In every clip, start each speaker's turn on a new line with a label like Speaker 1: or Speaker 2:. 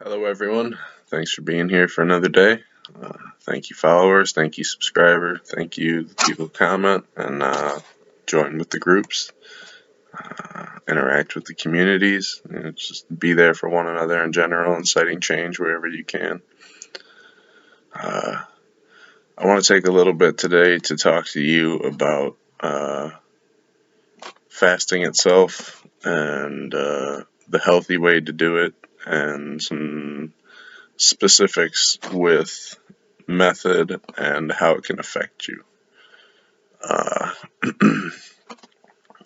Speaker 1: Hello, everyone. Thanks for being here for another day. Thank you, followers. Thank you, subscriber. Thank you, the people who comment and join with the groups, interact with the communities, and just be there for one another in general, inciting change wherever you can. I want to take a little bit today to talk to you about fasting itself and the healthy way to do it, and some specifics with method and how it can affect you.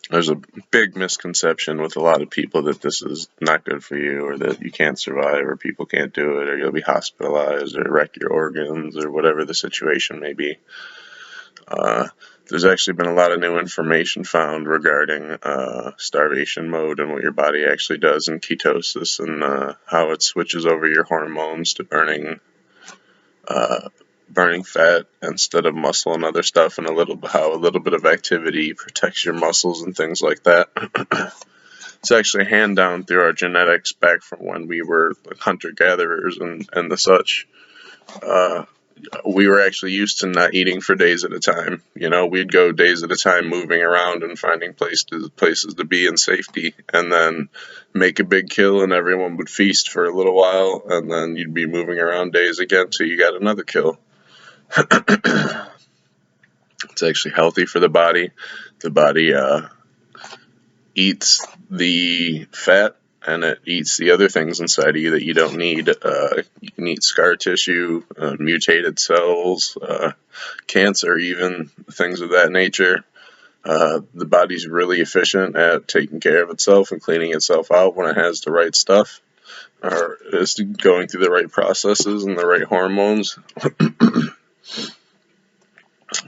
Speaker 1: There's a big misconception with a lot of people that this is not good for you, or that you can't survive, or people can't do it, or you'll be hospitalized, or wreck your organs, or whatever the situation may be. There's actually been a lot of new information found regarding starvation mode and what your body actually does in ketosis, and how it switches over your hormones to burning fat instead of muscle and other stuff, and how a little bit of activity protects your muscles and things like that. It's actually a hand down through our genetics back from when we were hunter gatherers and the such. We were actually used to not eating for days at a time. We'd go days at a time moving around and finding places to be in safety, and then make a big kill, and everyone would feast for a little while, and then you'd be moving around days again till you got another kill. It's actually healthy for the body. The body eats the fat, and it eats the other things inside of you that you don't need. You can eat scar tissue, mutated cells, cancer, even things of that nature. The body's really efficient at taking care of itself and cleaning itself out when it has the right stuff, or is going through the right processes and the right hormones.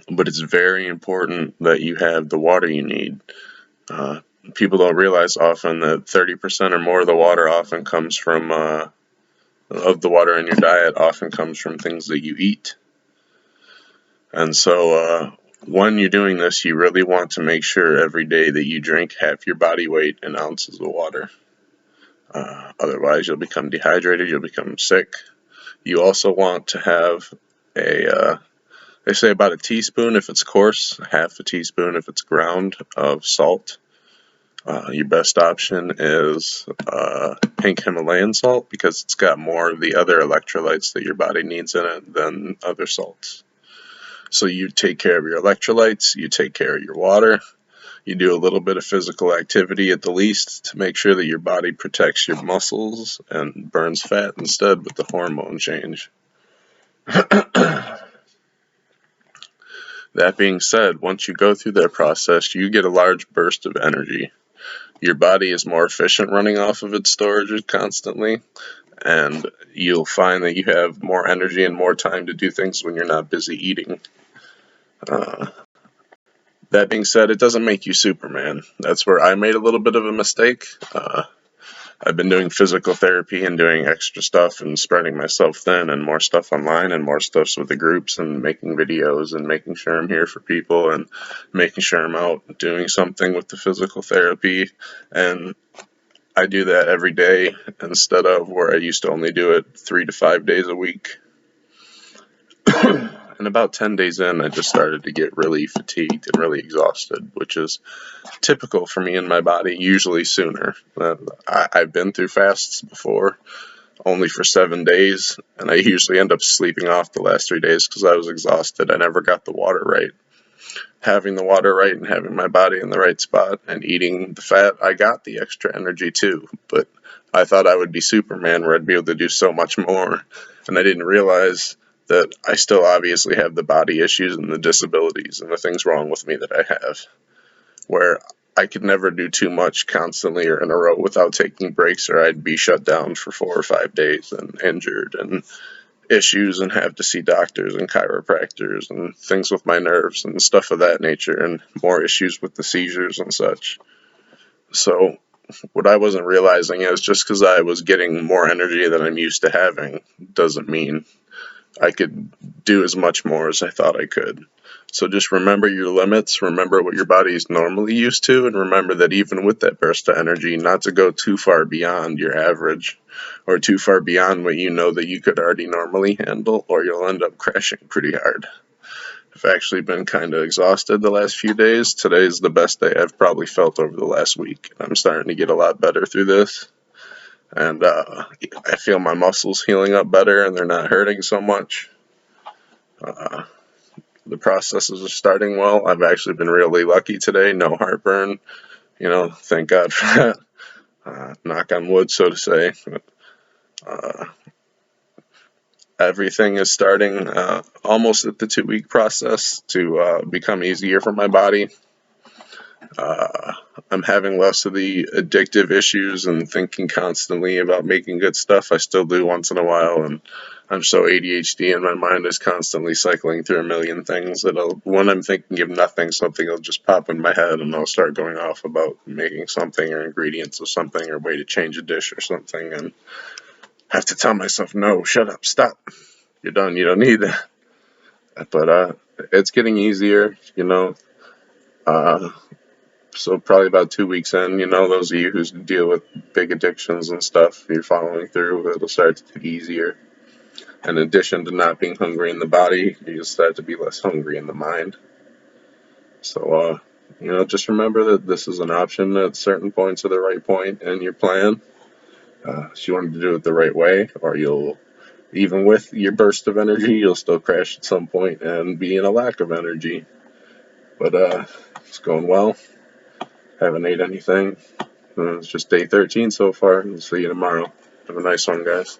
Speaker 1: But it's very important that you have the water you need. People don't realize often that 30% or more of the water often comes from, of the water in your diet often comes from things that you eat. And so when you're doing this, you really want to make sure every day that you drink half your body weight in ounces of water. Otherwise, you'll become dehydrated, you'll become sick. You also want to have they say about a teaspoon if it's coarse, half a teaspoon if it's ground, of salt. Your best option is pink Himalayan salt, because it's got more of the other electrolytes that your body needs in it than other salts. So you take care of your electrolytes, you take care of your water, you do a little bit of physical activity at the least to make sure that your body protects your muscles and burns fat instead with the hormone change. That being said, once you go through that process, you get a large burst of energy. Your body is more efficient running off of its storages constantly, and you'll find that you have more energy and more time to do things when you're not busy eating. That being said, it doesn't make you Superman. That's where I made a little bit of a mistake. I've been doing physical therapy and doing extra stuff and spreading myself thin, and more stuff online and more stuff with the groups, and making videos and making sure I'm here for people and making sure I'm out doing something with the physical therapy. And I do that every day instead of where I used to only do it 3 to 5 days a week. And about 10 days in, I just started to get really fatigued and really exhausted, which is typical for me and my body, usually sooner. I've been through fasts before, only for 7 days, and I usually end up sleeping off the last 3 days because I was exhausted. I never got the water right. Having the water right and having my body in the right spot and eating the fat, I got the extra energy too, but I thought I would be Superman where I'd be able to do so much more, and I didn't realize that I still obviously have the body issues and the disabilities and the things wrong with me that I have, where I could never do too much constantly or in a row without taking breaks, or I'd be shut down for 4 or 5 days and injured and issues and have to see doctors and chiropractors and things with my nerves and stuff of that nature, and more issues with the seizures and such. So what I wasn't realizing is just because I was getting more energy than I'm used to having doesn't mean I could do as much more as I thought I could. So just remember your limits, remember what your body is normally used to, and remember that even with that burst of energy, not to go too far beyond your average or too far beyond what you know that you could already normally handle, or you'll end up crashing pretty hard. I've actually been kind of exhausted the last few days. Today's the best day I've probably felt over the last week. I'm starting to get a lot better through this, and I feel my muscles healing up better and they're not hurting so much. Uh, the processes are starting well. I've actually been really lucky today. No heartburn. Thank God for that. Knock on wood, so to say. Uh, Everything is starting almost at the 2 week process to become easier for my body. Uh, I'm having less of the addictive issues and thinking constantly about making good stuff. I still do once in a while, and I'm so ADHD and my mind is constantly cycling through a million things that when I'm thinking of nothing, something will just pop in my head and I'll start going off about making something or ingredients of something or way to change a dish or something, and I have to tell myself, no, shut up, stop. You're done. You don't need that. But it's getting easier. Uh, So probably about 2 weeks in, those of you who deal with big addictions and stuff, you're following through, it'll start to get easier. In addition to not being hungry in the body, you start to be less hungry in the mind. So, just remember that this is an option at certain points of the right point in your plan. If you want to do it the right way, or even with your burst of energy, you'll still crash at some point and be in a lack of energy. But it's going well. Haven't ate anything. It's just day 13 so far. We'll see you tomorrow. Have a nice one, guys.